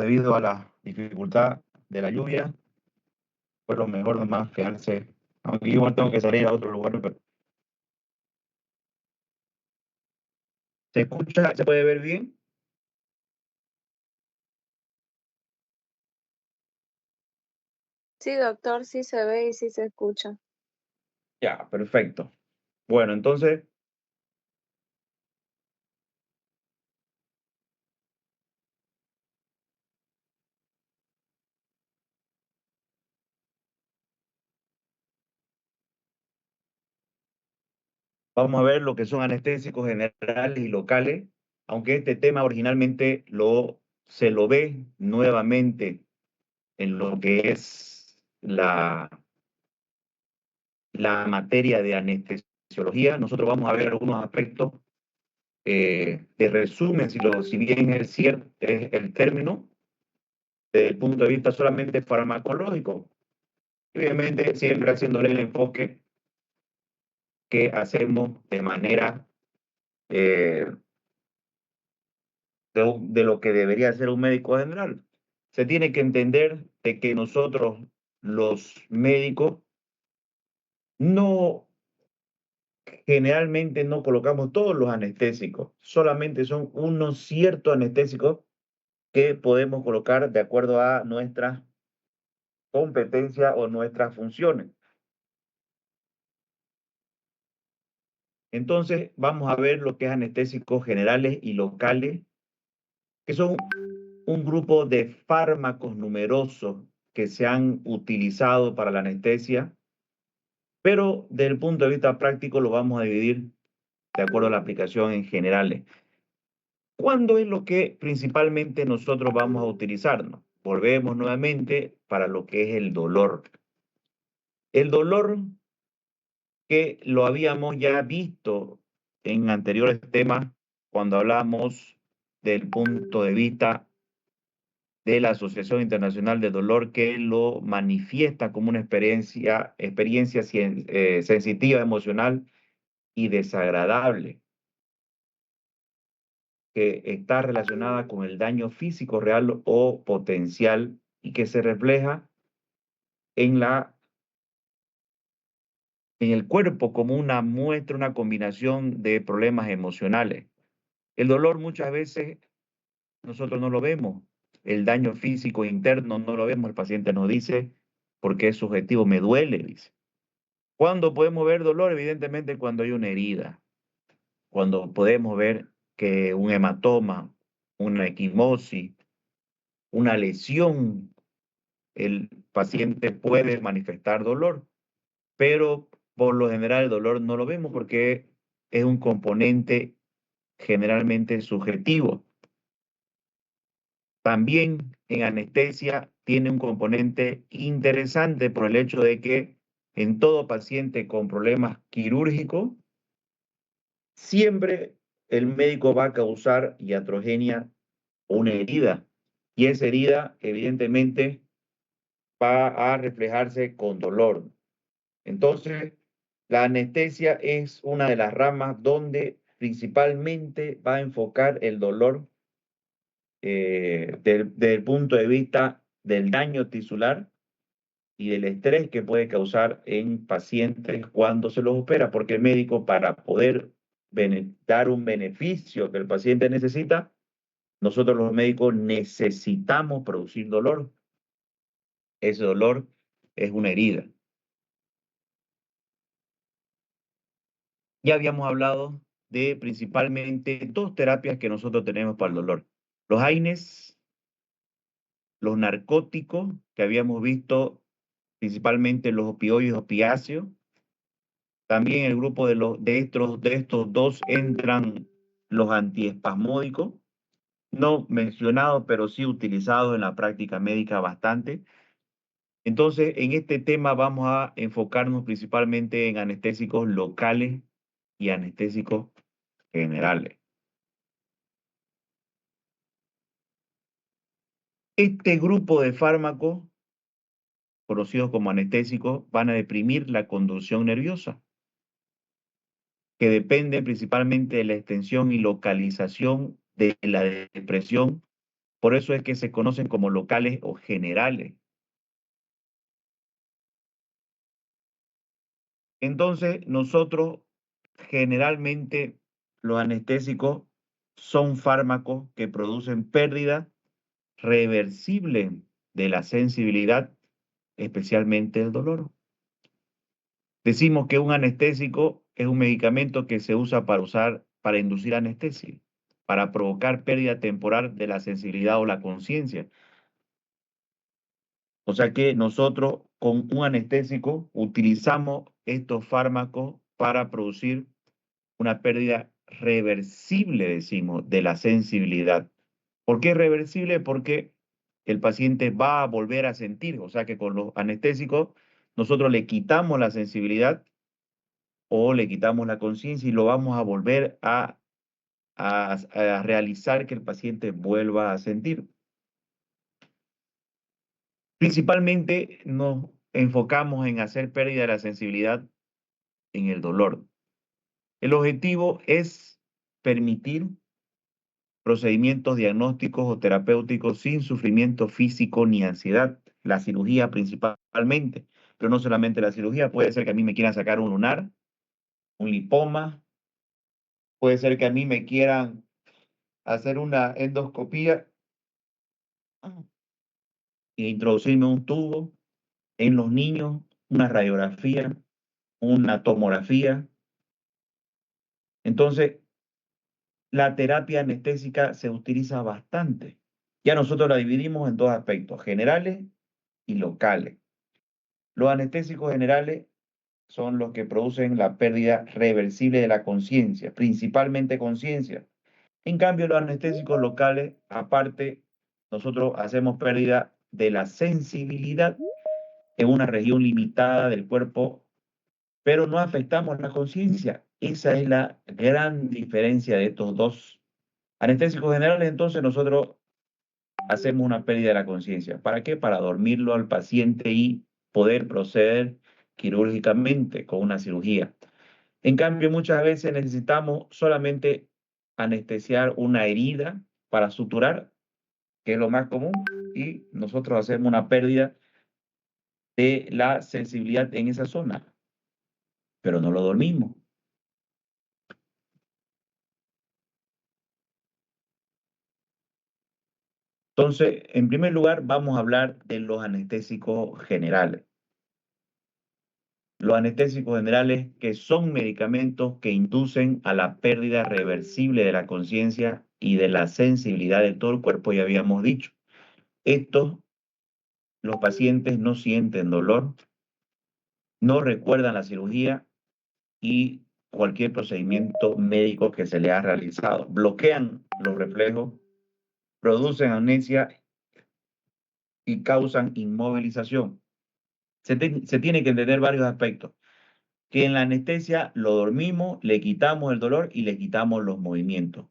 debido a la dificultad de la lluvia, fue lo mejor nomás quedarse, aunque igual tengo que salir a otro lugar, pero ¿se escucha? ¿Se puede ver bien? Sí, doctor, sí se ve y sí se escucha. Ya, perfecto. Bueno, entonces vamos a ver lo que son anestésicos generales y locales, aunque este tema originalmente se lo ve nuevamente en lo que es la materia de anestesiología. Nosotros vamos a ver algunos aspectos de resumen, si bien es cierto es el término, desde el punto de vista solamente farmacológico. Obviamente siempre haciéndole el enfoque que hacemos de manera eh, de lo que debería ser un médico general. Se tiene que entender de que nosotros, los médicos, no generalmente no colocamos todos los anestésicos, solamente son unos ciertos anestésicos que podemos colocar de acuerdo a nuestras competencias o nuestras funciones. Entonces, vamos a ver lo que es anestésicos generales y locales, que son un grupo de fármacos numerosos que se han utilizado para la anestesia, pero desde el punto de vista práctico lo vamos a dividir de acuerdo a la aplicación en generales. ¿Cuándo es lo que principalmente nosotros vamos a utilizarnos? Volvemos nuevamente para lo que es el dolor. El dolor que lo habíamos ya visto en anteriores temas cuando hablamos del punto de vista de la Asociación Internacional de Dolor, que lo manifiesta como una experiencia sensitiva, emocional y desagradable, que está relacionada con el daño físico real o potencial y que se refleja en en el cuerpo como una muestra, una combinación de problemas emocionales. El dolor muchas veces nosotros no lo vemos, el daño físico interno no lo vemos, el paciente nos dice, porque es subjetivo, me duele, dice. ¿Cuándo podemos ver dolor? Evidentemente cuando hay una herida, cuando podemos ver que un hematoma, una equimosis, una lesión, el paciente puede manifestar dolor, pero por lo general el dolor no lo vemos porque es un componente generalmente subjetivo. También en anestesia tiene un componente interesante por el hecho de que en todo paciente con problemas quirúrgicos, siempre el médico va a causar iatrogenia o una herida. Y esa herida, evidentemente, va a reflejarse con dolor. Entonces, la anestesia es una de las ramas donde principalmente va a enfocar el dolor desde el punto de vista del daño tisular y del estrés que puede causar en pacientes cuando se los opera, porque el médico para poder dar un beneficio que el paciente necesita, nosotros los médicos necesitamos producir dolor. Ese dolor es una herida. Ya habíamos hablado de principalmente dos terapias que nosotros tenemos para el dolor. Los AINES, los narcóticos, que habíamos visto principalmente los opioides opiáceos. También en el grupo de estos dos entran los antiespasmódicos, no mencionados, pero sí utilizados en la práctica médica bastante. Entonces, en este tema vamos a enfocarnos principalmente en anestésicos locales y anestésicos generales. Este grupo de fármacos, conocidos como anestésicos, van a deprimir la conducción nerviosa, que depende principalmente de la extensión y localización de la depresión Por eso es que se conocen como locales o generales. Entonces, nosotros generalmente los anestésicos son fármacos que producen pérdida reversible de la sensibilidad, especialmente el dolor. Decimos que un anestésico es un medicamento que se usa para inducir anestesia, para provocar pérdida temporal de la sensibilidad o la conciencia. O sea que nosotros con un anestésico utilizamos estos fármacos para producir una pérdida reversible, decimos, de la sensibilidad. ¿Por qué reversible? Porque el paciente va a volver a sentir, o sea que con los anestésicos nosotros le quitamos la sensibilidad o le quitamos la conciencia y lo vamos a volver a realizar que el paciente vuelva a sentir. Principalmente nos enfocamos en hacer pérdida de la sensibilidad en el dolor. El objetivo es permitir procedimientos diagnósticos o terapéuticos sin sufrimiento físico ni ansiedad. La cirugía principalmente, pero no solamente la cirugía. Puede ser que a mí me quieran sacar un lunar, un lipoma, puede ser que a mí me quieran hacer una endoscopía e introducirme un tubo. En los niños, una radiografía, una tomografía. Entonces, la terapia anestésica se utiliza bastante. Ya nosotros la dividimos en dos aspectos, generales y locales. Los anestésicos generales son los que producen la pérdida reversible de la conciencia, principalmente conciencia. En cambio, los anestésicos locales, aparte, nosotros hacemos pérdida de la sensibilidad en una región limitada del cuerpo, pero no afectamos la conciencia. Esa es la gran diferencia de estos dos anestésicos generales. Entonces, nosotros hacemos una pérdida de la conciencia. ¿Para qué? Para dormirlo al paciente y poder proceder quirúrgicamente con una cirugía. En cambio, muchas veces necesitamos solamente anestesiar una herida para suturar, que es lo más común, y nosotros hacemos una pérdida de la sensibilidad en esa zona, pero no lo dormimos. Entonces, en primer lugar, vamos a hablar de los anestésicos generales. Los anestésicos generales, que son medicamentos que inducen a la pérdida reversible de la conciencia y de la sensibilidad de todo el cuerpo, ya habíamos dicho. Estos, los pacientes no sienten dolor, no recuerdan la cirugía y cualquier procedimiento médico que se le ha realizado. Bloquean los reflejos, producen amnesia y causan inmovilización. Se tiene que entender varios aspectos. Que en la anestesia lo dormimos, le quitamos el dolor y le quitamos los movimientos.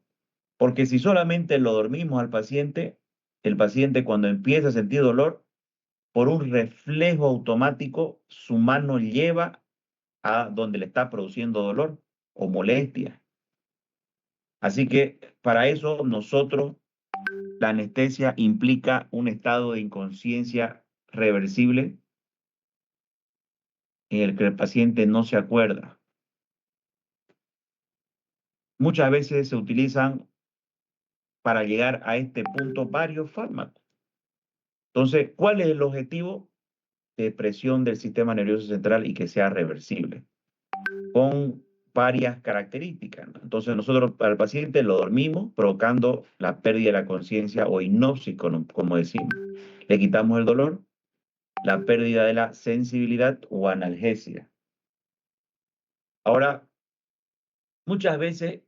Porque si solamente lo dormimos al paciente, el paciente cuando empieza a sentir dolor, por un reflejo automático, su mano lleva a donde le está produciendo dolor o molestia. Así que para eso nosotros, la anestesia implica un estado de inconsciencia reversible en el que el paciente no se acuerda. Muchas veces se utilizan para llegar a este punto varios fármacos. Entonces, ¿cuál es el objetivo? Depresión del sistema nervioso central y que sea reversible, con varias características, ¿no? Entonces, nosotros al paciente lo dormimos, provocando la pérdida de la conciencia o hipnosis, como decimos. Le quitamos el dolor, la pérdida de la sensibilidad o analgesia. Ahora, muchas veces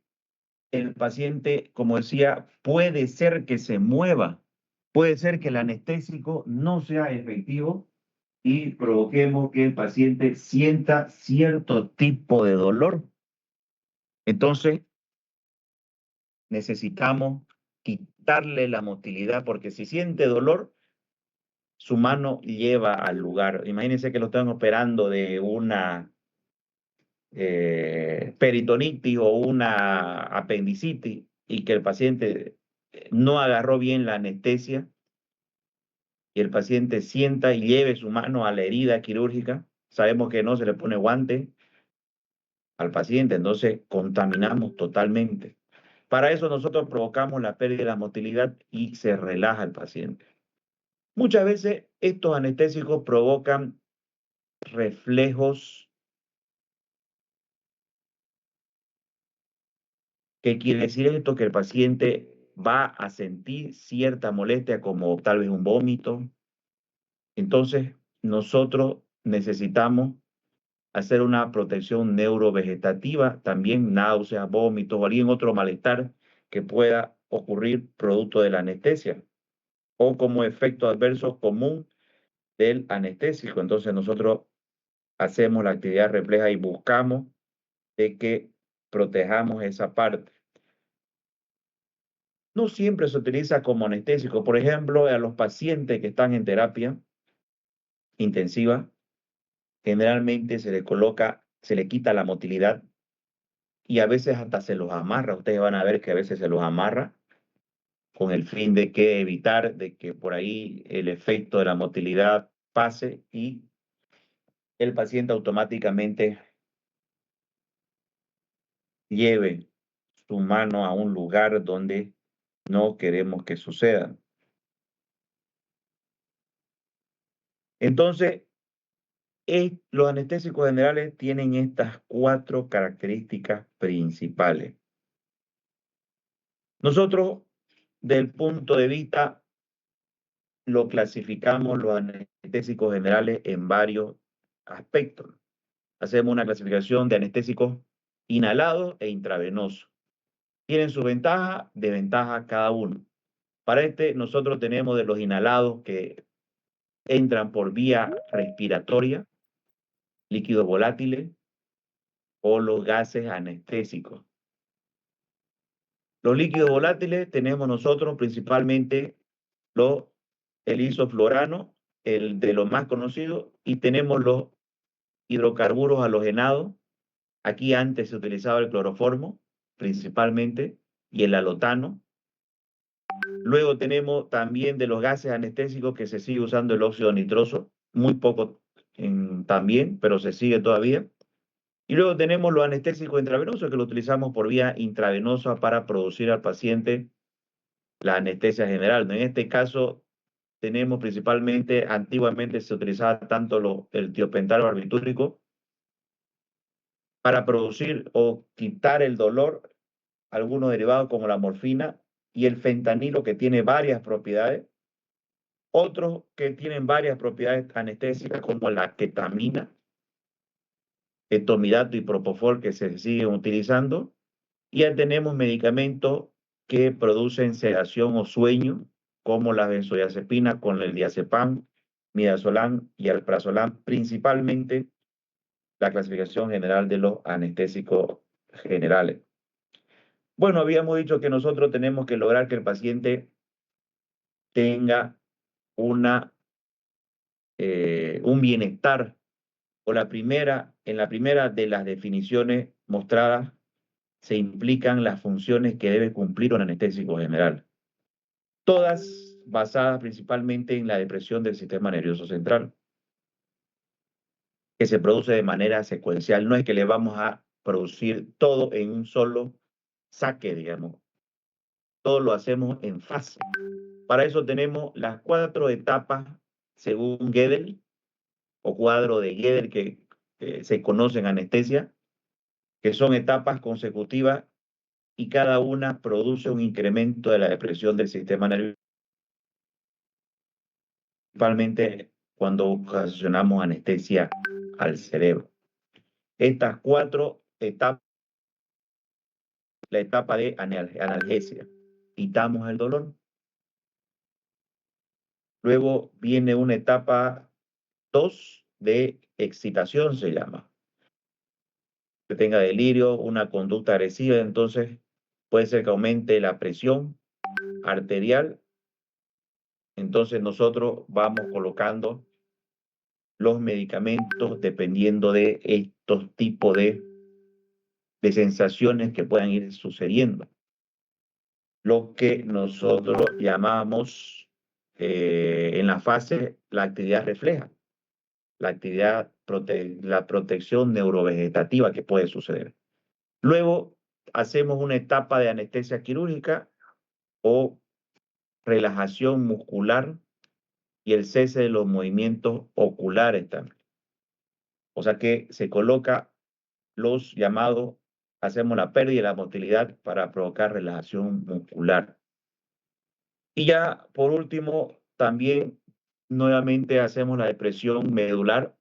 el paciente, como decía, puede ser que se mueva, puede ser que el anestésico no sea efectivo y provoquemos que el paciente sienta cierto tipo de dolor. Entonces, necesitamos quitarle la motilidad porque si siente dolor, su mano lleva al lugar. Imagínense que lo están operando de una peritonitis o una apendicitis y que el paciente no agarró bien la anestesia y el paciente sienta y lleve su mano a la herida quirúrgica, sabemos que no se le pone guante al paciente, entonces contaminamos totalmente. Para eso nosotros provocamos la pérdida de la motilidad y se relaja el paciente. Muchas veces estos anestésicos provocan reflejos. ¿Qué quiere decir esto? Que el paciente va a sentir cierta molestia como tal vez un vómito. Entonces, nosotros necesitamos hacer una protección neurovegetativa, también náuseas, vómitos o algún otro malestar que pueda ocurrir producto de la anestesia o como efecto adverso común del anestésico. Entonces, nosotros hacemos la actividad refleja y buscamos de que protejamos esa parte. No siempre se utiliza como anestésico. Por ejemplo, a los pacientes que están en terapia intensiva, generalmente se le coloca, se le quita la motilidad y a veces hasta se los amarra. Ustedes van a ver que a veces se los amarra con el fin de que evitar de que por ahí el efecto de la motilidad pase y el paciente automáticamente lleve su mano a un lugar donde no queremos que suceda. Entonces, los anestésicos generales tienen estas 4 características principales. Nosotros, del punto de vista, lo clasificamos los anestésicos generales en varios aspectos. Hacemos una clasificación de anestésicos inhalados e intravenosos. Tienen su ventaja, desventaja cada uno. Para nosotros tenemos de los inhalados que entran por vía respiratoria, líquidos volátiles o los gases anestésicos. Los líquidos volátiles tenemos nosotros principalmente el isoflurano, el de los más conocidos, y tenemos los hidrocarburos halogenados. Aquí antes se utilizaba el cloroformo, principalmente, y el halotano. Luego tenemos también de los gases anestésicos que se sigue usando el óxido nitroso, muy poco también, pero se sigue todavía. Y luego tenemos los anestésicos intravenosos que lo utilizamos por vía intravenosa para producir al paciente la anestesia general. En este caso tenemos principalmente, antiguamente se utilizaba tanto el tiopental barbitúrico para producir o quitar el dolor, algunos derivados como la morfina y el fentanilo que tiene varias propiedades, otros que tienen varias propiedades anestésicas como la ketamina, etomidato y propofol que se siguen utilizando. Y ya tenemos medicamentos que producen sedación o sueño, como la benzodiazepina con el diazepam, midazolam y alprazolam, principalmente la clasificación general de los anestésicos generales. Bueno, habíamos dicho que nosotros tenemos que lograr que el paciente tenga un bienestar, o en la primera de las definiciones mostradas se implican las funciones que debe cumplir un anestésico general, todas basadas principalmente en la depresión del sistema nervioso central, que se produce de manera secuencial. No es que le vamos a producir todo en un solo saque, digamos. Todo lo hacemos en fase. Para eso tenemos las 4 etapas según Gödel, o cuadro de Gödel que se conoce en anestesia, que son etapas consecutivas y cada una produce un incremento de la depresión del sistema nervioso, principalmente cuando ocasionamos anestesia al cerebro. Estas 4 etapas, la etapa de analgesia, quitamos el dolor. Luego viene una etapa 2 de excitación, se llama. Que tenga delirio, una conducta agresiva, entonces puede ser que aumente la presión arterial. Entonces nosotros vamos colocando los medicamentos dependiendo de estos tipos de sensaciones que puedan ir sucediendo. lo que nosotros llamamos en la fase la actividad refleja, la protección neurovegetativa que puede suceder. Luego hacemos una etapa de anestesia quirúrgica o relajación muscular y el cese de los movimientos oculares también. O sea que se coloca los llamados, hacemos la pérdida de la motilidad para provocar relajación muscular. Y ya por último, también nuevamente hacemos la depresión medular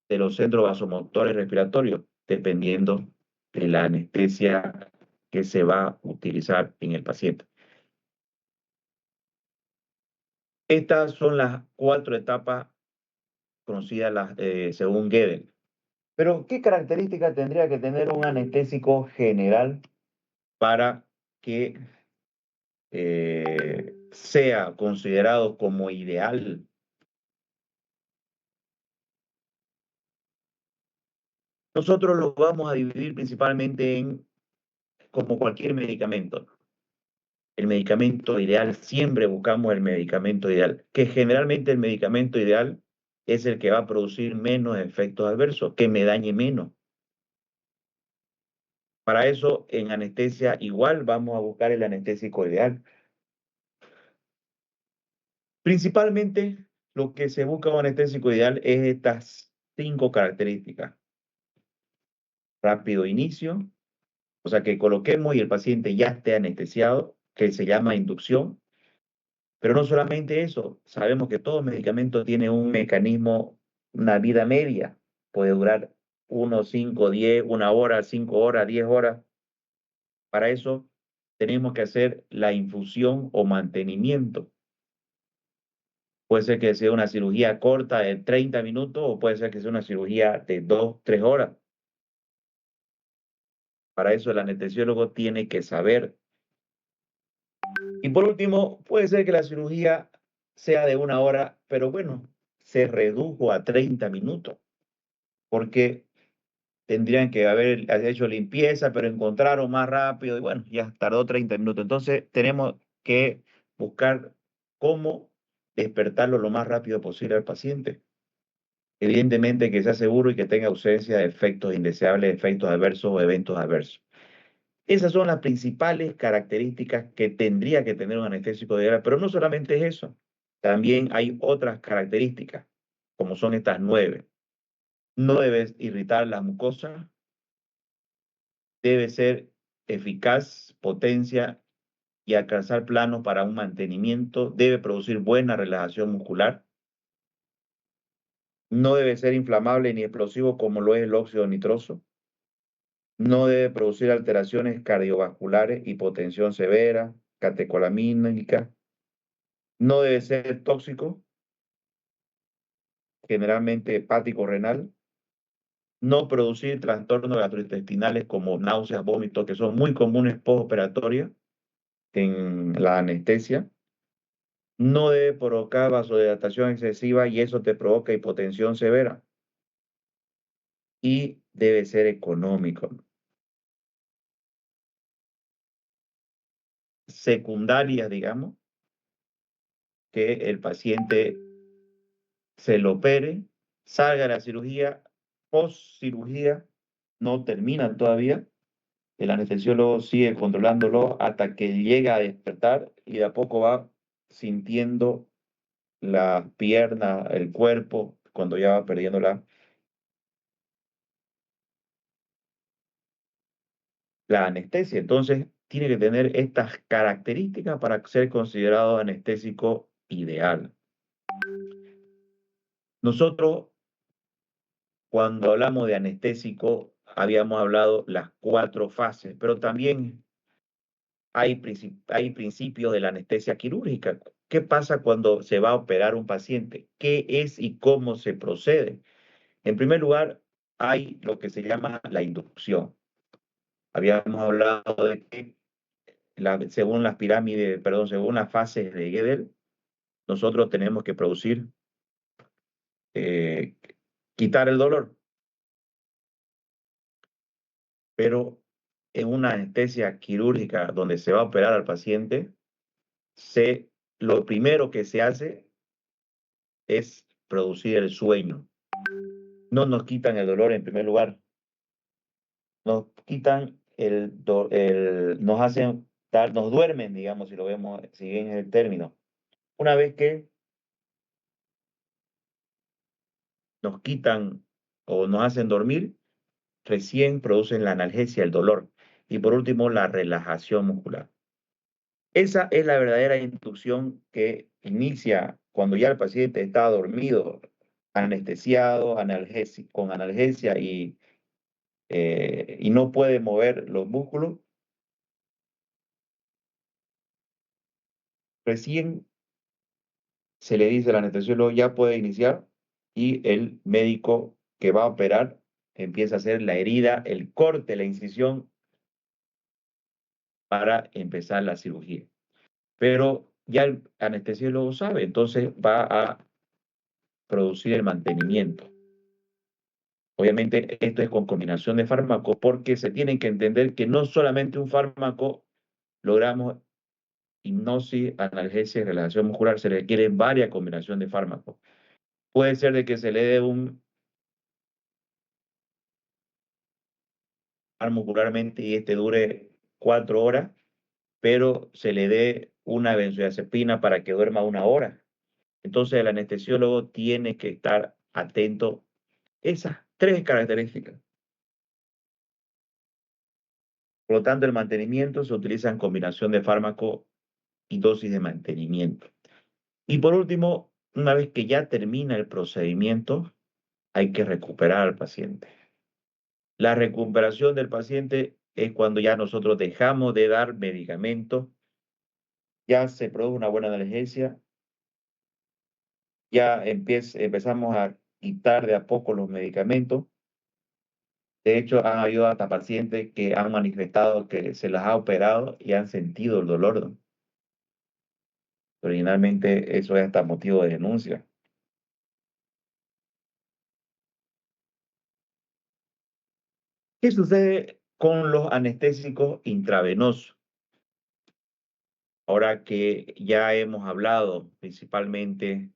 de los centros vasomotores respiratorios, dependiendo de la anestesia que se va a utilizar en el paciente. Estas son las 4 etapas conocidas según Gödel. Pero, ¿qué características tendría que tener un anestésico general para que sea considerado como ideal? Nosotros lo vamos a dividir principalmente en, como cualquier medicamento. El medicamento ideal, siempre buscamos el medicamento ideal, que generalmente el medicamento ideal es el que va a producir menos efectos adversos, que me dañe menos. Para eso, en anestesia igual vamos a buscar el anestésico ideal. Principalmente, lo que se busca en un anestésico ideal es estas 5 características. Rápido inicio, o sea, que coloquemos y el paciente ya esté anestesiado, que se llama inducción. Pero no solamente eso, sabemos que todo medicamento tiene un mecanismo, una vida media. Puede durar 1, 5, 10, 1 hora, 5 horas, 10 horas. Para eso tenemos que hacer la infusión o mantenimiento. Puede ser que sea una cirugía corta de 30 minutos o puede ser que sea una cirugía de 2, 3 horas. Para eso el anestesiólogo tiene que saber. Y por último, puede ser que la cirugía sea de 1 hora, pero bueno, se redujo a 30 minutos, porque tendrían que haber hecho limpieza, pero encontraron más rápido y bueno, ya tardó 30 minutos. Entonces tenemos que buscar cómo despertarlo lo más rápido posible al paciente. Evidentemente que sea seguro y que tenga ausencia de efectos indeseables, efectos adversos o eventos adversos. Esas son las principales características que tendría que tener un anestésico ideal, pero no solamente es eso, también hay otras características, como son estas 9. No debe irritar las mucosas, debe ser eficaz, potencia y alcanzar planos para un mantenimiento, debe producir buena relajación muscular, no debe ser inflamable ni explosivo como lo es el óxido nitroso, no debe producir alteraciones cardiovasculares, hipotensión severa, catecolamínica, no debe ser tóxico, generalmente hepático renal, no producir trastornos gastrointestinales como náuseas, vómitos, que son muy comunes postoperatorios en la anestesia, no debe provocar vasodilatación excesiva y eso te provoca hipotensión severa, y debe ser económico. Secundarias, digamos, que el paciente se lo opere, salga de la cirugía, post cirugía, no termina todavía, el anestesiólogo sigue controlándolo hasta que llega a despertar y de a poco va sintiendo la pierna, el cuerpo, cuando ya va perdiendo la anestesia. Entonces, tiene que tener estas características para ser considerado anestésico ideal. Nosotros, cuando hablamos de anestésico, habíamos hablado las 4 fases, pero también hay principios de la anestesia quirúrgica. ¿Qué pasa cuando se va a operar un paciente? ¿Qué es y cómo se procede? En primer lugar, hay lo que se llama la inducción. Habíamos hablado de que según las pirámides, perdón, según las fases de Gödel, nosotros tenemos que producir, eh, quitar el dolor. Pero en una anestesia quirúrgica donde se va a operar al paciente, lo primero que se hace es producir el sueño. No nos quitan el dolor en primer lugar, nos quitan nos hacen nos duermen, digamos, si lo vemos, si bien es el término. Una vez que nos quitan o nos hacen dormir, recién producen la analgesia, el dolor. Y por último, la relajación muscular. Esa es la verdadera inducción que inicia cuando ya el paciente está dormido, anestesiado, con analgesia y no puede mover los músculos. Recién se le dice al anestesiólogo ya puede iniciar y el médico que va a operar empieza a hacer la herida, el corte, la incisión para empezar la cirugía. Pero ya el anestesiólogo sabe, entonces va a producir el mantenimiento. Obviamente esto es con combinación de fármacos porque se tienen que entender que no solamente un fármaco logramos hipnosis, analgesia y relajación muscular, se requiere varias combinaciones de fármacos. Puede ser de que se le dé un muscularmente y este dure 4 horas, pero se le dé una benzodiazepina para que duerma 1 hora. Entonces el anestesiólogo tiene que estar atento a esas 3 características. Por lo tanto, el mantenimiento se utiliza en combinación de fármaco y dosis de mantenimiento. Y por último, una vez que ya termina el procedimiento, hay que recuperar al paciente. La recuperación del paciente es cuando ya nosotros dejamos de dar medicamentos, ya se produce una buena analgesia, ya empezamos a quitar de a poco los medicamentos. De hecho, han habido hasta pacientes que han manifestado que se las ha operado y han sentido el dolor, ¿no? Originalmente eso es hasta motivo de denuncia. ¿Qué sucede con los anestésicos intravenosos? Ahora que ya hemos hablado principalmente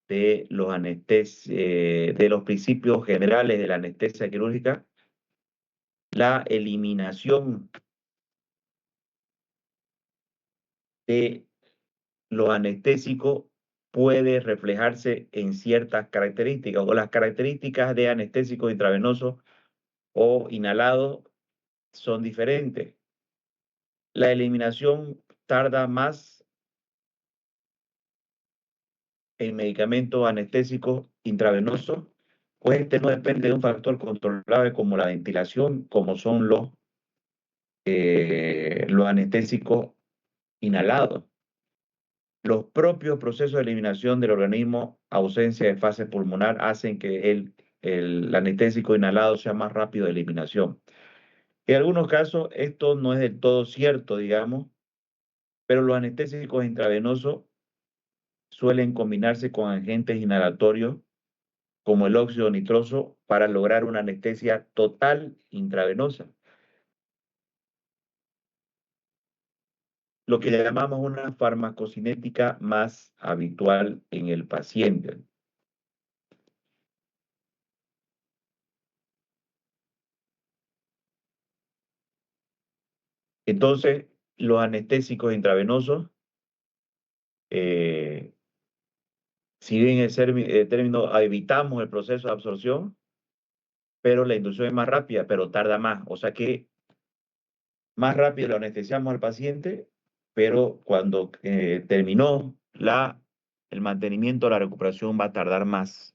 de de los principios generales de la anestesia quirúrgica, la eliminación de los anestésicos puede reflejarse en ciertas características o las características de anestésicos intravenosos o inhalados son diferentes. La eliminación tarda más en medicamentos anestésicos intravenosos, pues este no depende de un factor controlable como la ventilación, como son los anestésicos inhalados. Los propios procesos de eliminación del organismo, ausencia de fase pulmonar, hacen que el anestésico inhalado sea más rápido de eliminación. En algunos casos esto no es del todo cierto, digamos, pero los anestésicos intravenosos suelen combinarse con agentes inhalatorios como el óxido nitroso para lograr una anestesia total intravenosa, lo que llamamos una farmacocinética más habitual en el paciente. Entonces, los anestésicos intravenosos, eh, si bien el término evitamos el proceso de absorción, pero la inducción es más rápida, pero tarda más. O sea que más rápido lo anestesiamos al paciente, pero cuando terminó el mantenimiento, la recuperación va a tardar más.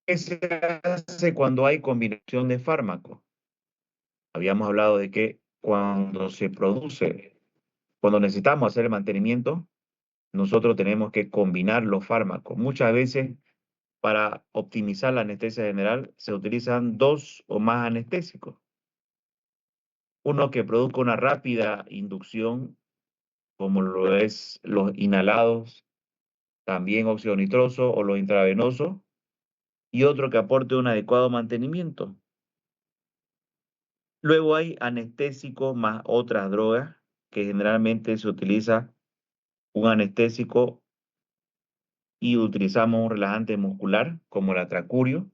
¿Qué se hace cuando hay combinación de fármacos? Habíamos hablado de que cuando necesitamos hacer el mantenimiento, nosotros tenemos que combinar los fármacos. Muchas veces, para optimizar la anestesia general, se utilizan 2 o más anestésicos. Uno que produzca una rápida inducción, como lo es los inhalados, también óxido nitroso o los intravenosos, y otro que aporte un adecuado mantenimiento. Luego hay anestésicos más otras drogas, que generalmente se utiliza un anestésico y utilizamos un relajante muscular como el atracurio.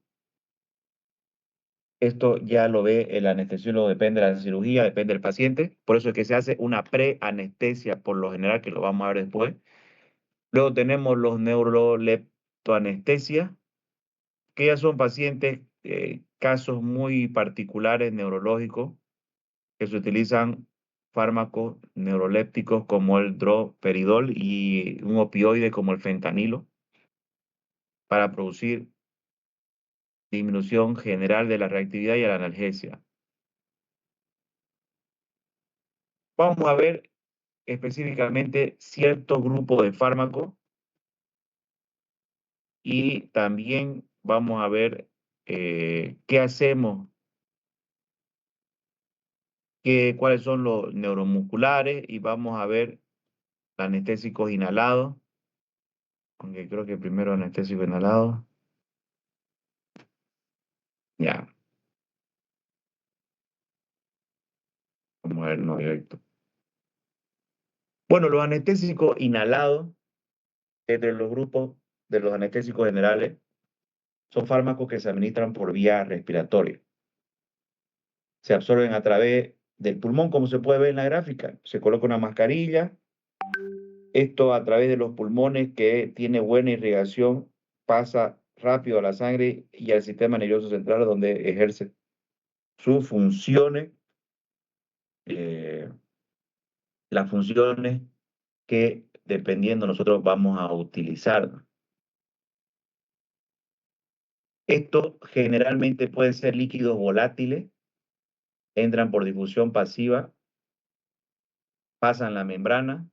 Esto ya lo ve el anestesiólogo, depende de la cirugía, depende del paciente. Por eso es que se hace una preanestesia por lo general, que lo vamos a ver después. Luego tenemos los neuroleptoanestesia, que ya son pacientes, casos muy particulares neurológicos, que se utilizan fármacos neurolépticos como el droperidol y un opioide como el fentanilo para producir disminución general de la reactividad y la analgesia. Vamos a ver específicamente cierto grupo de fármacos y también vamos a ver qué hacemos, cuáles son los neuromusculares y vamos a ver anestésicos inhalados, aunque creo que primero anestésico inhalado. Ya, vamos a ver, no directo. Bueno, los anestésicos inhalados, entre los grupos de los anestésicos generales, son fármacos que se administran por vía respiratoria. Se absorben a través del pulmón, como se puede ver en la gráfica. Se coloca una mascarilla. Esto a través de los pulmones, que tiene buena irrigación, pasa rápido a la sangre y al sistema nervioso central, donde ejerce sus funciones, las funciones que dependiendo nosotros vamos a utilizar. Esto generalmente pueden ser líquidos volátiles, entran por difusión pasiva, pasan la membrana.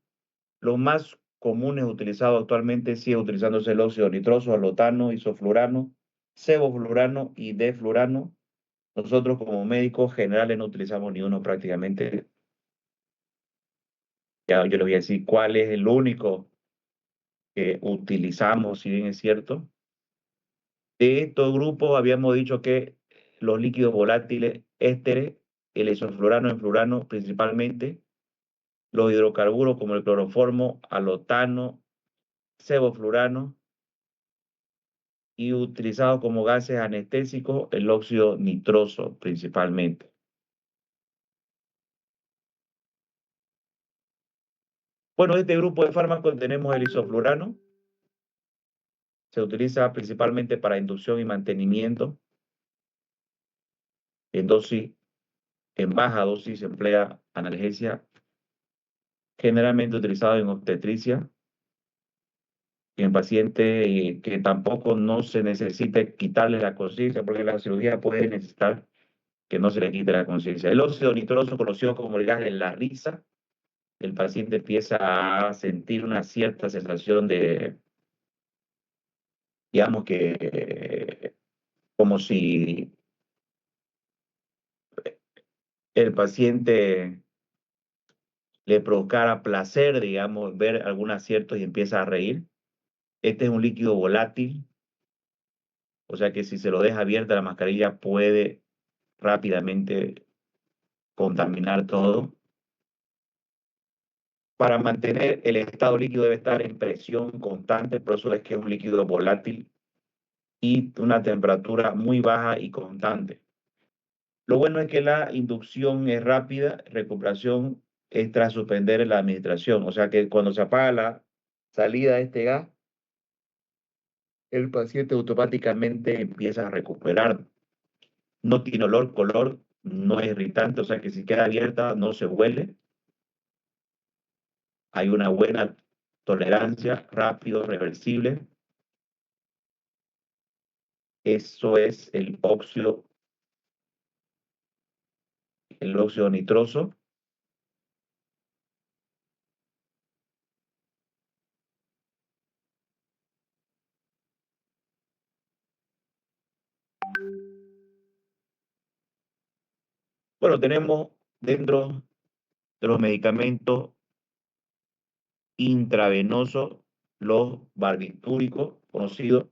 Los más comunes utilizados actualmente sigue utilizándose el óxido nitroso, alotano, isoflurano, sevoflurano y deflurano. Nosotros como médicos generales no utilizamos ni uno prácticamente. Ya yo les voy a decir cuál es el único que utilizamos, si bien es cierto. De estos grupos habíamos dicho que los líquidos volátiles ésteres, el isoflurano y flurano principalmente, los hidrocarburos como el cloroformo, alotano, sevoflurano, y utilizado como gases anestésicos el óxido nitroso principalmente. Bueno, de este grupo de fármacos tenemos el isoflurano. Se utiliza principalmente para inducción y mantenimiento. En dosis, en baja dosis se emplea analgesia, generalmente utilizado en obstetricia, en pacientes que tampoco no se necesite quitarle la conciencia, porque la cirugía puede necesitar que no se le quite la conciencia. El óxido nitroso, conocido como el gas de la risa, el paciente empieza a sentir una cierta sensación de, digamos que, como si el paciente le provocara placer, digamos, ver algún acierto y empieza a reír. Este es un líquido volátil, o sea que si se lo deja abierta la mascarilla puede rápidamente contaminar todo. Para mantener el estado líquido debe estar en presión constante, por eso es que es un líquido volátil y una temperatura muy baja y constante. Lo bueno es que la inducción es rápida, recuperación es tras suspender la administración, o sea que cuando se apaga la salida de este gas, el paciente automáticamente empieza a recuperar. No tiene olor, color, no es irritante, o sea que si queda abierta no se huele. Hay una buena tolerancia, rápido, reversible. Eso es el óxido nitroso. Bueno, tenemos dentro de los medicamentos intravenosos los barbitúricos, conocidos,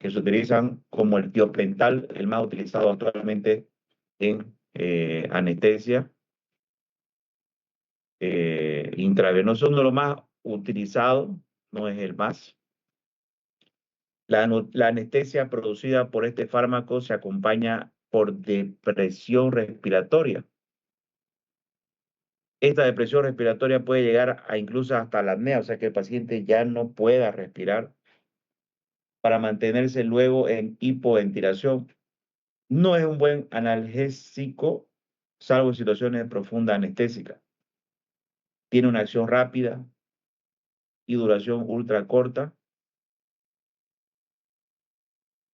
que se utilizan como el tiopental, el más utilizado actualmente en anestesia intravenoso, uno de los más utilizados, no es el más. La anestesia producida por este fármaco se acompaña por depresión respiratoria. Esta depresión respiratoria puede llegar a incluso hasta la apnea, o sea que el paciente ya no pueda respirar para mantenerse luego en hipoventilación. No es un buen analgésico, salvo en situaciones de profunda anestésica. Tiene una acción rápida y duración ultra corta.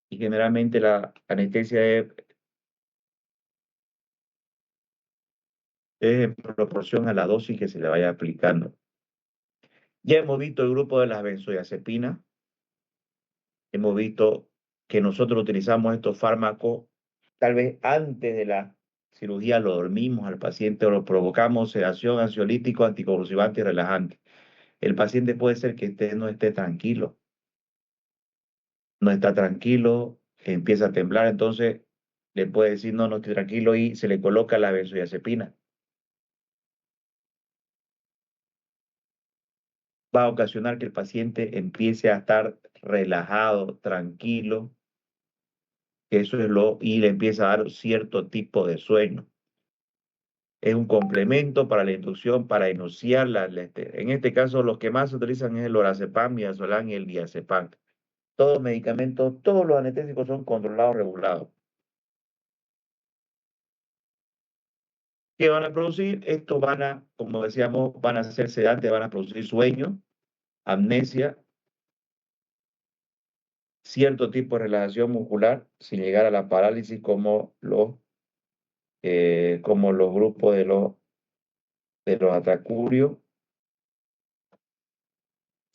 Y generalmente la anestesia es en proporción a la dosis que se le vaya aplicando. Ya hemos visto el grupo de las benzodiazepinas. Hemos visto que nosotros utilizamos estos fármacos tal vez antes de la cirugía, lo dormimos al paciente o lo provocamos sedación, ansiolítico, anticonvulsivante y relajante. El paciente puede ser que no esté tranquilo, no está tranquilo, empieza a temblar, entonces le puede decir no, no estoy tranquilo y se le coloca la benzodiazepina. Va a ocasionar que el paciente empiece a estar relajado, tranquilo, eso es y le empieza a dar cierto tipo de sueño. Es un complemento para la inducción, para enunciar en este caso, los que más se utilizan es el lorazepam, midazolam y el diazepam. Todos medicamentos, todos los anestésicos son controlados, regulados. ¿Qué van a producir? Estos como decíamos, van a ser sedantes, van a producir sueño, amnesia, cierto tipo de relajación muscular, sin llegar a la parálisis como los grupos de los atracurios.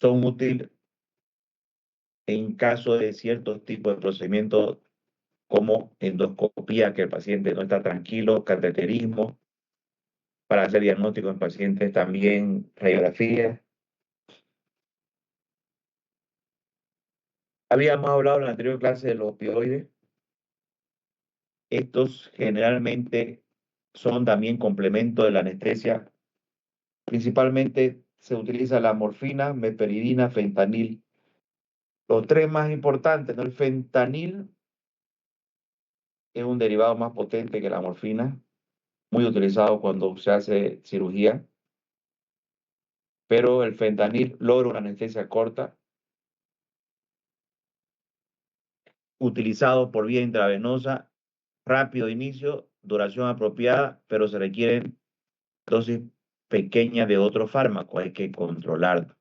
Son útiles en caso de ciertos tipos de procedimientos como endoscopía, que el paciente no está tranquilo, cateterismo, para hacer diagnóstico en pacientes, también radiografía. Habíamos hablado en la anterior clase de los opioides. Estos generalmente son también complemento de la anestesia. Principalmente se utiliza la morfina, meperidina, fentanil. Los tres más importantes, ¿no? El fentanil es un derivado más potente que la morfina, muy utilizado cuando se hace cirugía, pero el fentanil logra una anestesia corta, utilizado por vía intravenosa, rápido de inicio, duración apropiada, pero se requieren dosis pequeñas de otro fármaco, hay que controlarlo.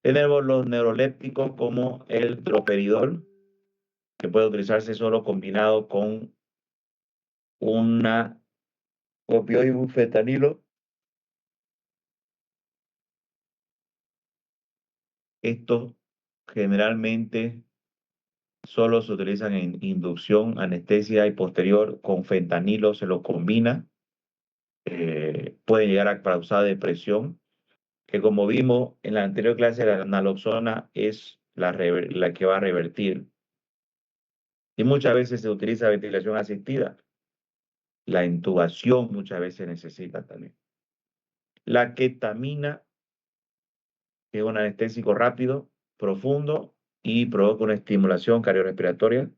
Tenemos los neurolépticos como el droperidol, que puede utilizarse solo combinado con una opioide y un fentanilo. Estos generalmente solo se utilizan en inducción, anestesia y posterior con fentanilo se lo combina. Puede llegar a causar depresión, que como vimos en la anterior clase, la naloxona es la que va a revertir. Y muchas veces se utiliza ventilación asistida. La intubación muchas veces necesita también. La ketamina, que es un anestésico rápido, profundo y provoca una estimulación cardiorrespiratoria.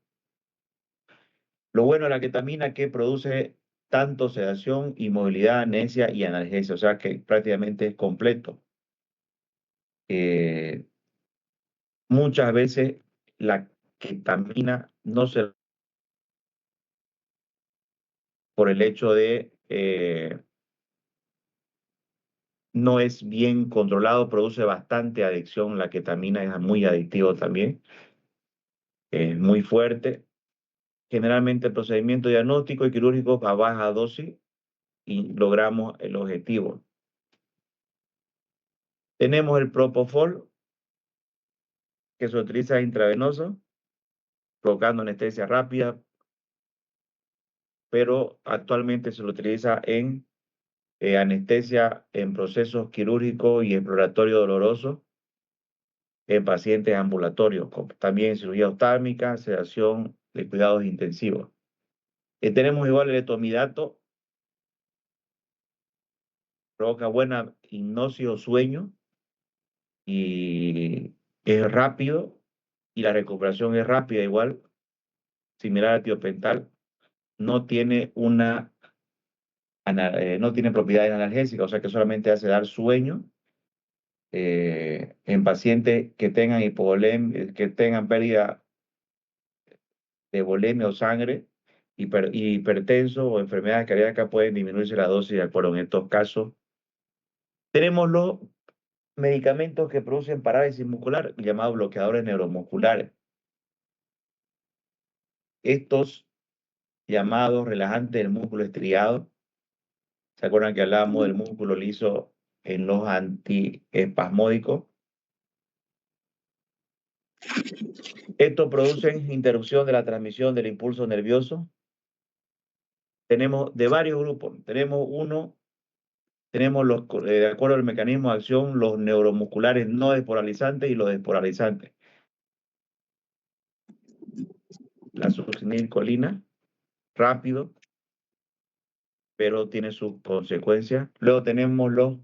Lo bueno de la ketamina es que produce tanto sedación, inmovilidad, amnesia y analgesia, o sea que prácticamente es completo. Muchas veces la ketamina no se por el hecho de no es bien controlado, produce bastante adicción. La ketamina es muy adictivo también, es muy fuerte. Generalmente el procedimiento diagnóstico y quirúrgico a baja dosis y logramos el objetivo. Tenemos el propofol, que se utiliza intravenoso, provocando anestesia rápida, pero actualmente se lo utiliza en anestesia en procesos quirúrgicos y exploratorio doloroso. en pacientes ambulatorios, también cirugía oftálmica, sedación de cuidados intensivos. Tenemos igual el etomidato, provoca buena hipnosis o sueño y es rápido y la recuperación es rápida igual, similar al tiopental. No tiene no tiene propiedades analgésicas, o sea que solamente hace dar sueño en pacientes que tengan que tengan pérdida de volemia o sangre, hipertenso o enfermedades cardíacas pueden disminuirse la dosis de acuerdo en estos casos. Tenemos los medicamentos que producen parálisis muscular, llamados bloqueadores neuromusculares. Estos llamados relajantes del músculo estriado, ¿se acuerdan que hablábamos del músculo liso en los antiespasmódicos? Estos producen interrupción de la transmisión del impulso nervioso. Tenemos de varios grupos. Tenemos de acuerdo al mecanismo de acción, los neuromusculares no despolarizantes y los despolarizantes. La succinilcolina, rápido, pero tiene sus consecuencias. Luego tenemos los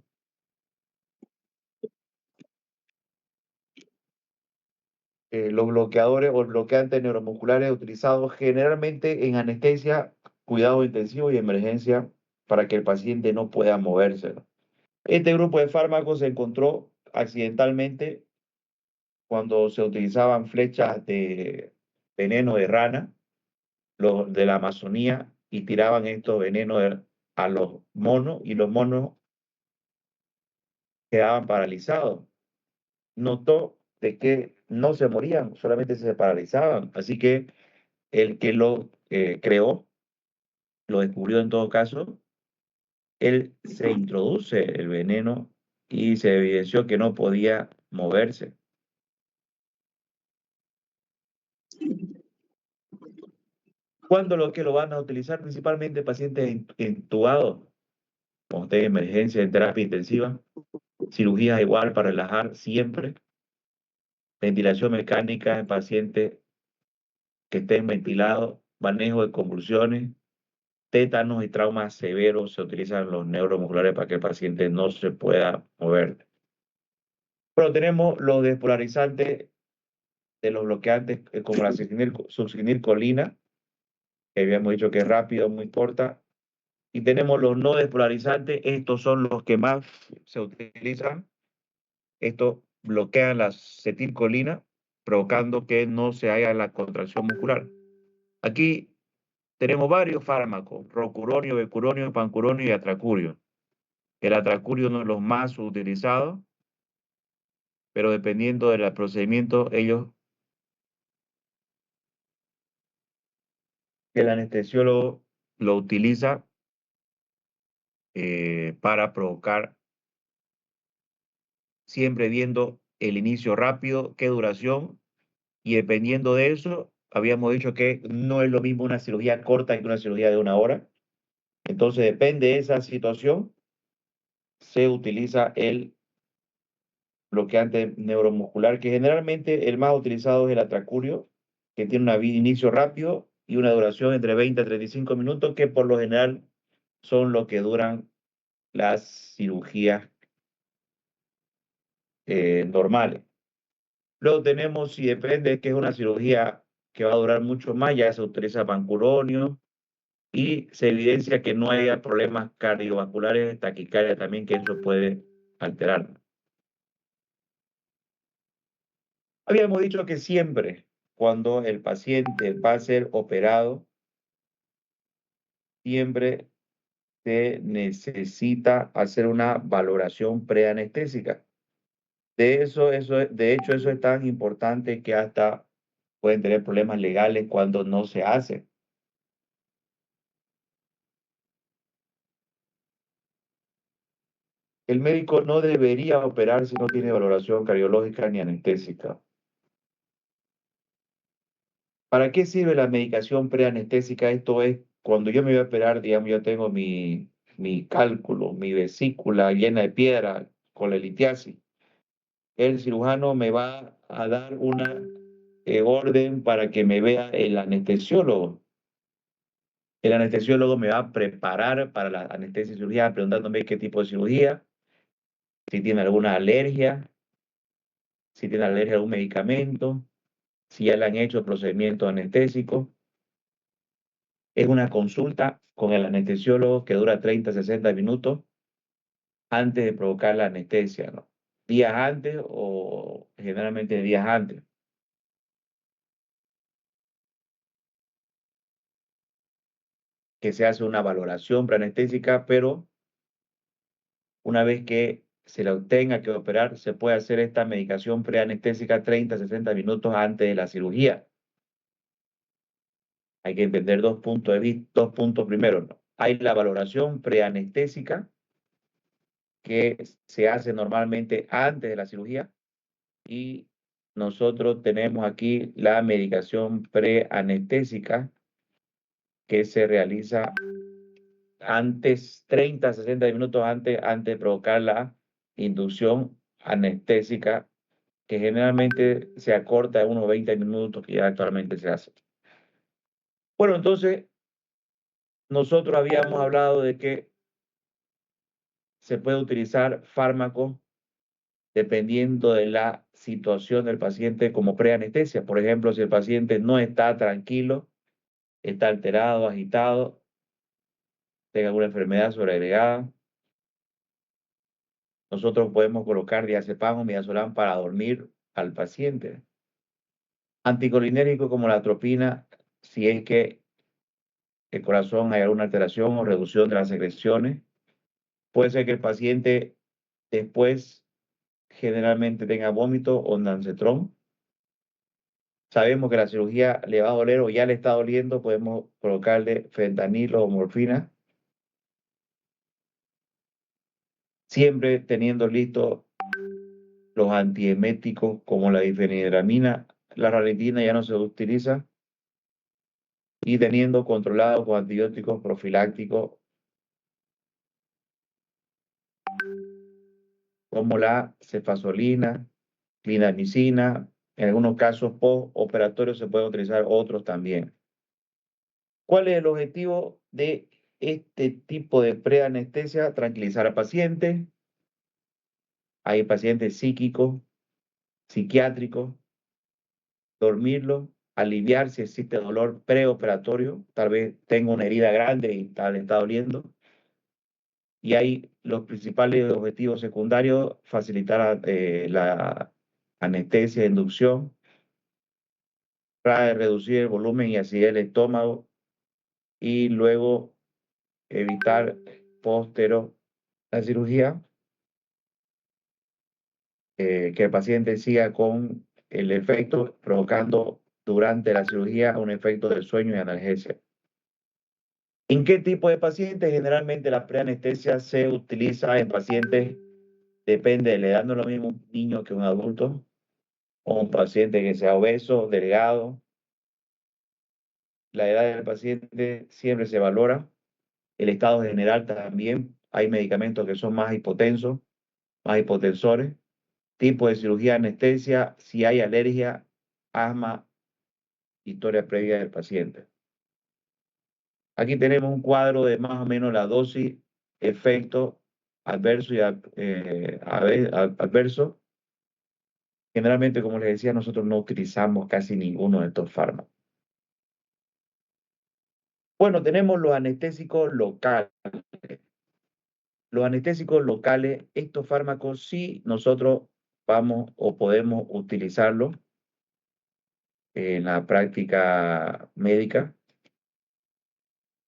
bloqueadores o bloqueantes neuromusculares utilizados generalmente en anestesia, cuidado intensivo y emergencia para que el paciente no pueda moverse. Este grupo de fármacos se encontró accidentalmente cuando se utilizaban flechas de veneno de rana, los de la Amazonía, y tiraban estos venenos a los monos y los monos quedaban paralizados. Notó de que no se morían, solamente se paralizaban. Así que el que lo creó, lo descubrió en todo caso, él se introduce el veneno y se evidenció que no podía moverse. ¿Cuándo lo que lo van a utilizar? Principalmente pacientes intubados, como de emergencia en terapia intensiva, cirugías igual para relajar siempre, ventilación mecánica en pacientes que estén ventilados, manejo de convulsiones, tétanos y traumas severos, se utilizan los neuromusculares para que el paciente no se pueda mover. Pero tenemos los despolarizantes de los bloqueantes como la succinilcolina, que habíamos dicho que es rápido, muy corta, y tenemos los no despolarizantes, estos son los que más se utilizan. Estos bloquean la acetilcolina, provocando que no se haga la contracción muscular. Aquí tenemos varios fármacos: rocuronio, becuronio, pancuronio y atracurio. El atracurio no es los más utilizados, pero dependiendo del procedimiento, el anestesiólogo lo utiliza para provocar, siempre viendo el inicio rápido, qué duración, y dependiendo de eso, habíamos dicho que no es lo mismo una cirugía corta que una cirugía de 1 hora. Entonces, depende de esa situación, se utiliza el bloqueante neuromuscular, que generalmente el más utilizado es el atracurio, que tiene un inicio rápido y una duración entre 20 a 35 minutos, que por lo general son lo que duran las cirugías normales. Luego tenemos, si depende que es una cirugía que va a durar mucho más, ya se utiliza pancuronio y se evidencia que no haya problemas cardiovasculares, taquicardia también, que eso puede alterar. Habíamos dicho que siempre cuando el paciente va a ser operado, siempre se necesita hacer una valoración preanestésica. De hecho, eso es tan importante que hasta pueden tener problemas legales cuando no se hace. El médico no debería operar si no tiene valoración cardiológica ni anestésica. ¿Para qué sirve la medicación preanestésica? Esto es, cuando yo me voy a operar, digamos, yo tengo mi cálculo, mi vesícula llena de piedra con la litiasis. el cirujano me va a dar una orden para que me vea el anestesiólogo. El anestesiólogo me va a preparar para la anestesia y cirugía, preguntándome qué tipo de cirugía, si tiene alguna alergia, si tiene alergia a algún medicamento, si ya le han hecho procedimiento anestésico. Es una consulta con el anestesiólogo que dura 30, 60 minutos antes de provocar la anestesia, ¿no? Días antes o generalmente días antes. Que se hace una valoración preanestésica, pero una vez que se la tenga que operar, se puede hacer esta medicación preanestésica 30, 60 minutos antes de la cirugía. Hay que entender dos puntos de vista, dos puntos primero, ¿no? Hay la valoración preanestésica que se hace normalmente antes de la cirugía y nosotros tenemos aquí la medicación preanestésica que se realiza antes, 30, 60 minutos antes de provocar la inducción anestésica, que generalmente se acorta a unos 20 minutos que ya actualmente se hace. Bueno, entonces nosotros habíamos hablado de que se puede utilizar fármacos dependiendo de la situación del paciente como preanestesia. Por ejemplo, si el paciente no está tranquilo, está alterado, agitado, tenga alguna enfermedad sobreagregada, nosotros podemos colocar diazepam o midazolam para dormir al paciente. Anticolinérgico como la atropina, si es que el corazón hay alguna alteración o reducción de las secreciones, puede ser que el paciente después generalmente tenga vómito o ondansetron. Sabemos que la cirugía le va a doler o ya le está doliendo, podemos colocarle fentanilo o morfina, siempre teniendo listos los antieméticos como la difenhidramina. La ralitina ya no se utiliza y teniendo controlado con antibióticos profilácticos como la cefazolina, clindamicina. En algunos casos postoperatorios se pueden utilizar otros también. ¿Cuál es el objetivo de este tipo de preanestesia? Tranquilizar al paciente. Hay pacientes psíquicos, psiquiátricos, dormirlo, aliviar si existe dolor preoperatorio, tal vez tenga una herida grande y tal está doliendo. Y hay los principales objetivos secundarios, facilitar la anestesia de inducción, para reducir el volumen y acidez del estómago y luego evitar posterior la cirugía, que el paciente siga con el efecto, provocando durante la cirugía un efecto del sueño y analgesia. ¿En qué tipo de pacientes? Generalmente la preanestesia se utiliza en pacientes, depende de la edad, no es lo mismo un niño que un adulto, o un paciente que sea obeso, delgado. La edad del paciente siempre se valora. El estado general también. Hay medicamentos que son más hipotensos, más hipotensores. Tipo de cirugía, anestesia, si hay alergia, asma, historia previa del paciente. Aquí tenemos un cuadro de más o menos la dosis, efecto adverso y adverso. Generalmente, como les decía, nosotros no utilizamos casi ninguno de estos fármacos. Bueno, tenemos los anestésicos locales. Los anestésicos locales, estos fármacos sí nosotros vamos o podemos utilizarlos en la práctica médica.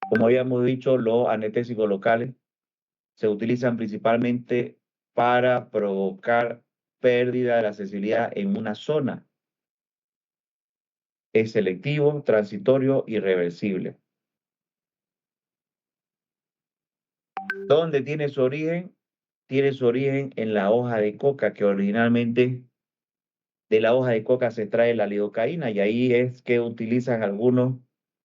Como habíamos dicho, los anestésicos locales se utilizan principalmente para provocar pérdida de la sensibilidad en una zona. Es selectivo, transitorio y reversible. ¿Dónde tiene su origen? Tiene su origen en la hoja de coca, que originalmente de la hoja de coca se extrae la lidocaína y ahí es que utilizan algunos,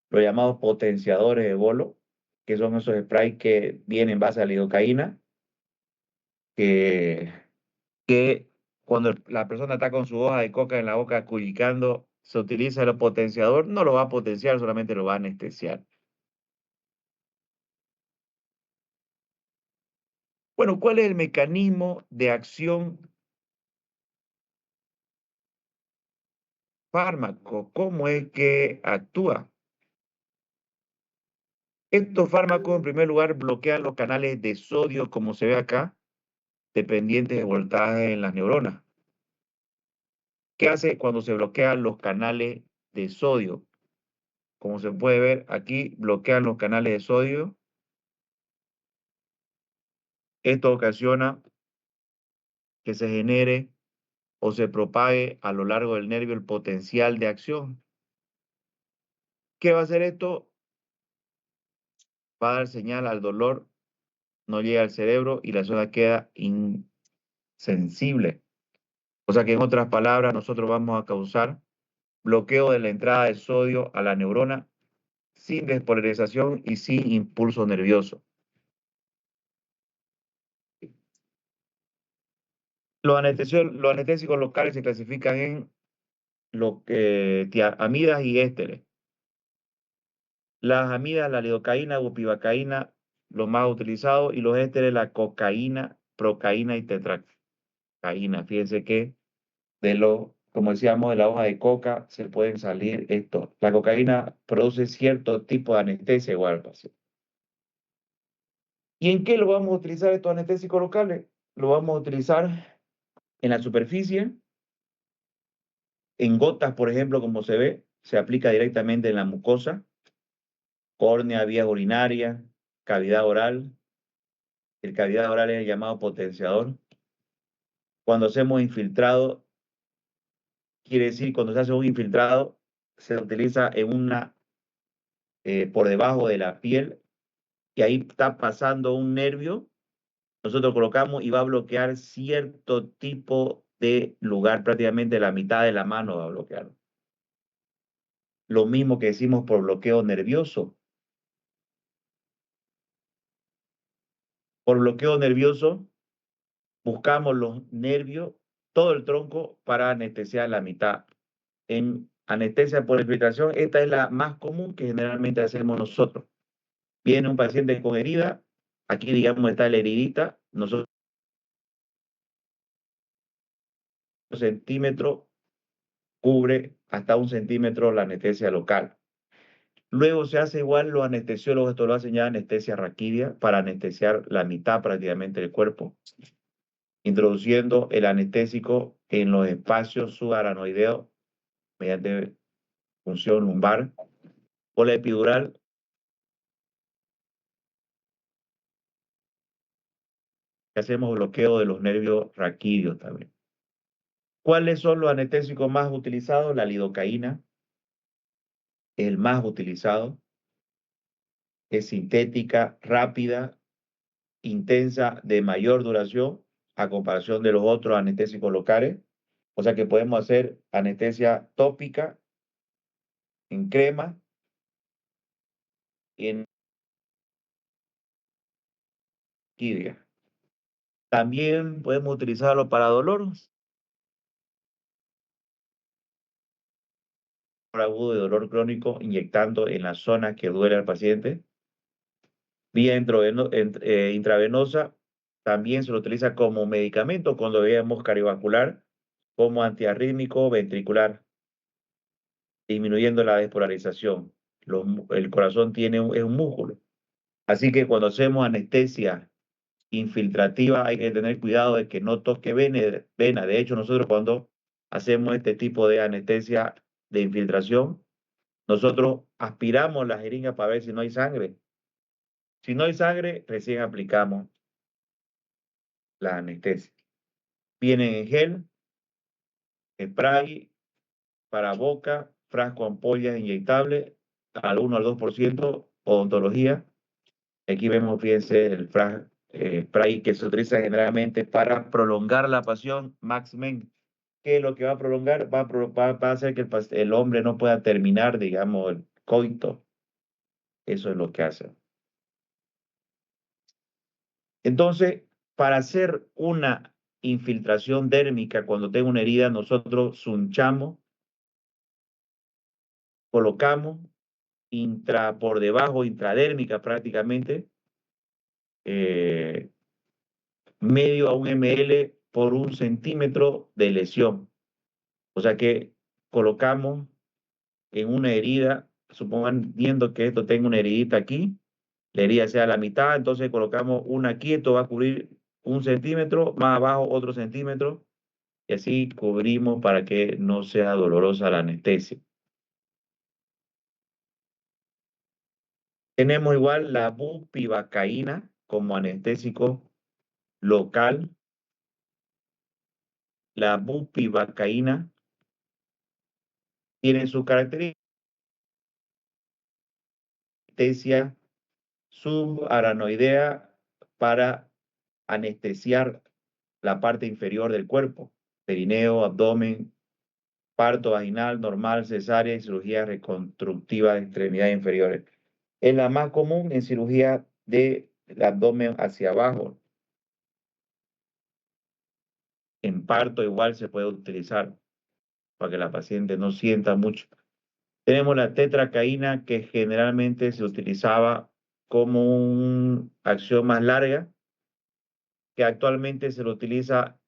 los llamados potenciadores de bolo, que son esos sprays que vienen en base a lidocaína, que cuando la persona está con su hoja de coca en la boca culicando, se utiliza el potenciador, no lo va a potenciar, solamente lo va a anestesiar. Bueno, ¿cuál es el mecanismo de acción fármaco? ¿Cómo es que actúa? Estos fármacos, en primer lugar, bloquean los canales de sodio, como se ve acá, dependientes de voltaje en las neuronas. ¿Qué hace cuando se bloquean los canales de sodio? Como se puede ver aquí, bloquean los canales de sodio. Esto ocasiona que se genere o se propague a lo largo del nervio el potencial de acción. ¿Qué va a hacer esto? Va a dar señal al dolor, no llega al cerebro y la zona queda insensible. O sea que en otras palabras, nosotros vamos a causar bloqueo de la entrada de sodio a la neurona sin despolarización y sin impulso nervioso. Los anestésicos locales se clasifican en amidas y ésteres. Las amidas, la lidocaína, bupivacaína, los más utilizados, y los ésteres, la cocaína, procaína y tetracaína. Fíjense que como decíamos, de la hoja de coca se pueden salir esto. La cocaína produce cierto tipo de anestesia igual al paciente. ¿Y en qué lo vamos a utilizar estos anestésicos locales? Lo vamos a utilizar en la superficie, en gotas, por ejemplo, como se ve, se aplica directamente en la mucosa, córnea, vías urinarias, cavidad oral. El cavidad oral es el llamado potenciador. Cuando hacemos infiltrado, quiere decir cuando se hace un infiltrado, se utiliza por debajo de la piel y ahí está pasando un nervio. Nosotros colocamos y va a bloquear cierto tipo de lugar, prácticamente la mitad de la mano va a bloquear. Lo mismo que decimos por bloqueo nervioso. Por bloqueo nervioso, buscamos los nervios, todo el tronco para anestesiar la mitad. En anestesia por infiltración, esta es la más común que generalmente hacemos nosotros. Viene un paciente con herida, aquí digamos está la heridita, nosotros centímetro cubre hasta 1 centímetro la anestesia local. Luego se hace igual, los anestesiólogos, esto lo hacen ya anestesia raquídea para anestesiar la mitad prácticamente del cuerpo, introduciendo el anestésico en los espacios subaranoideos mediante punción lumbar o la epidural, que hacemos bloqueo de los nervios raquídeos también. ¿Cuáles son los anestésicos más utilizados? La lidocaína, el más utilizado, es sintética, rápida, intensa, de mayor duración a comparación de los otros anestésicos locales. O sea que podemos hacer anestesia tópica en crema y en quirria. También podemos utilizarlo para dolor agudo de dolor crónico, inyectando en la zona que duele al paciente. Vía intravenosa también se lo utiliza como medicamento cuando veamos cardiovascular, como antiarrítmico ventricular, disminuyendo la despolarización. El corazón es un músculo. Así que cuando hacemos anestesia infiltrativa hay que tener cuidado de que no toque vena. De hecho, nosotros cuando hacemos este tipo de anestesia de infiltración, nosotros aspiramos la jeringa para ver si no hay sangre. Si no hay sangre, recién aplicamos la anestesia. Vienen en gel, spray para boca, frasco ampollas inyectable al 1 al 2%, odontología. Aquí vemos, fíjense, el spray que se utiliza generalmente para prolongar la pasión, Max Men. ¿Qué es lo que va a prolongar? Va a hacer que el hombre no pueda terminar, digamos, el coito. Eso es lo que hace. Entonces, para hacer una infiltración dérmica, cuando tengo una herida, nosotros sunchamos, colocamos por debajo, intradérmica prácticamente, medio a 1 ml por 1 centímetro de lesión. O sea que colocamos en una herida, suponiendo que esto tenga una heridita aquí, la herida sea la mitad, entonces colocamos una aquí, esto va a cubrir 1 centímetro, más abajo otro centímetro, y así cubrimos para que no sea dolorosa la anestesia. Tenemos igual la bupivacaína como anestésico local. La bupivacaína tiene su característica anestesia subaranoidea para anestesiar la parte inferior del cuerpo, perineo, abdomen, parto vaginal, normal, cesárea y cirugía reconstructiva de extremidades inferiores. Es la más común en cirugía del abdomen hacia abajo. En parto igual se puede utilizar para que la paciente no sienta mucho. Tenemos la tetracaína, que generalmente se utilizaba como una acción más larga, que actualmente se lo utiliza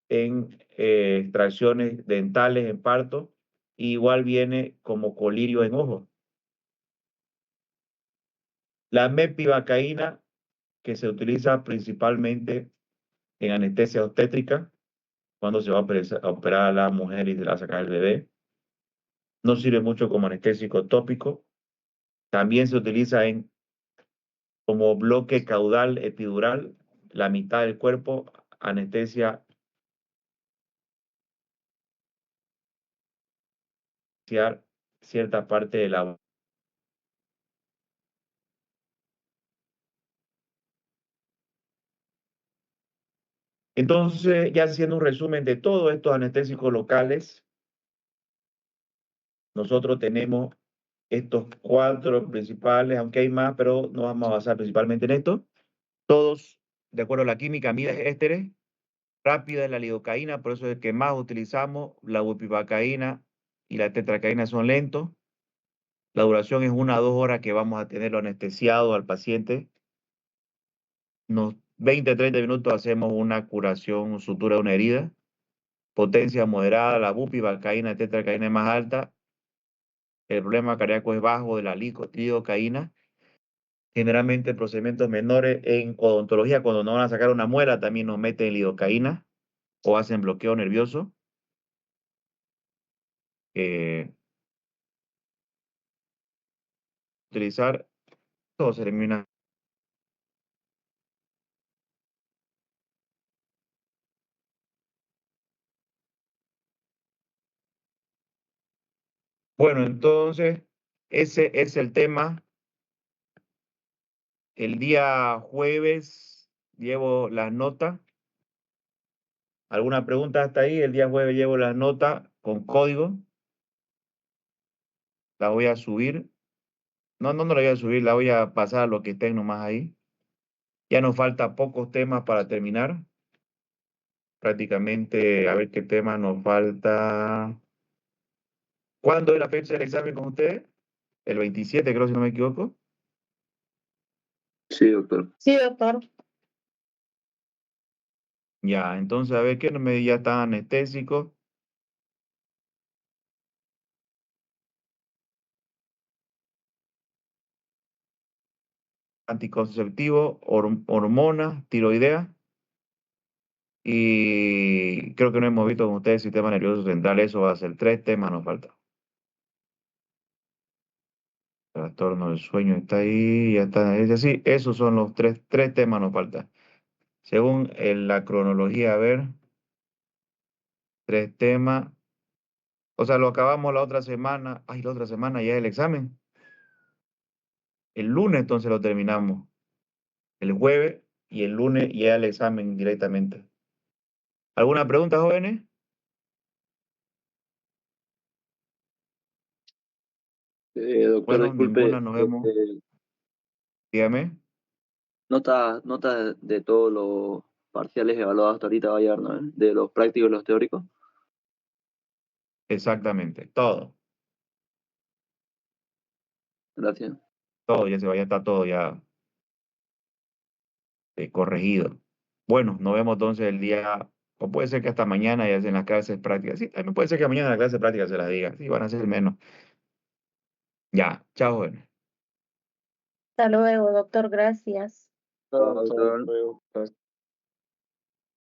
en extracciones dentales en parto, y igual viene como colirio en ojo. La mepivacaína, que se utiliza principalmente en anestesia obstétrica, cuando se va a operar a la mujer y se le va a sacar el bebé. No sirve mucho como anestésico tópico. También se utiliza como bloque caudal epidural, la mitad del cuerpo, anestesia cierta parte de la. Entonces, ya haciendo un resumen de todos estos anestésicos locales, nosotros tenemos estos 4 principales, aunque hay más, pero nos vamos a basar principalmente en esto. Todos, de acuerdo a la química, amigas ésteres, rápida es la lidocaína, por eso es el que más utilizamos. La bupivacaína y la tetracaína son lentos. La duración es 1 a 2 horas que vamos a tenerlo anestesiado al paciente. Unos 20, 30 minutos hacemos una curación, sutura de una herida. Potencia moderada, la bupivacaína, tetracaína es más alta. El problema cardíaco es bajo de la lidocaína. Generalmente procedimientos menores en odontología, cuando no van a sacar una muela, también nos meten lidocaína o hacen bloqueo nervioso. Utilizar, todo se elimina. Bueno, entonces, ese es el tema. El día jueves llevo las notas. ¿Alguna pregunta hasta ahí? El día jueves llevo las notas con código. La voy a subir. No la voy a subir, la voy a pasar a lo que estén nomás ahí. Ya nos falta pocos temas para terminar. Prácticamente, a ver qué tema nos falta. ¿Cuándo es la fecha del examen con ustedes? El 27, creo, si no me equivoco. Sí, doctor. Sí, doctor. Ya, entonces, a ver qué no me ya está anestésico. Anticonceptivo, hormonas, tiroidea. Y creo que no hemos visto con ustedes sistema nervioso central. Eso va a ser 3 temas, nos falta. Trastorno del sueño está ahí, ya está. Es así, esos son los tres temas nos faltan. Según la cronología, a ver, 3 temas. O sea, lo acabamos la otra semana. Ay, la otra semana ya es el examen. El lunes entonces lo terminamos. El jueves y el lunes ya el examen directamente. ¿Alguna pregunta, jóvenes? Doctor, Bueno, disculpe, ninguna, nos vemos. Dígame. nota de todo lo parciales evaluados hasta ahorita va a llegar, ¿no? De los prácticos y los teóricos. Exactamente, todo, Gracias. ya está todo ya corregido. Bueno, nos vemos entonces el día, o puede ser que hasta mañana ya en las clases prácticas. Sí, también puede ser que mañana en la clase práctica se las diga. Sí, van a ser menos. Ya, chao, jóvenes. Hasta luego, doctor, gracias. Chao, doctor. Hasta luego.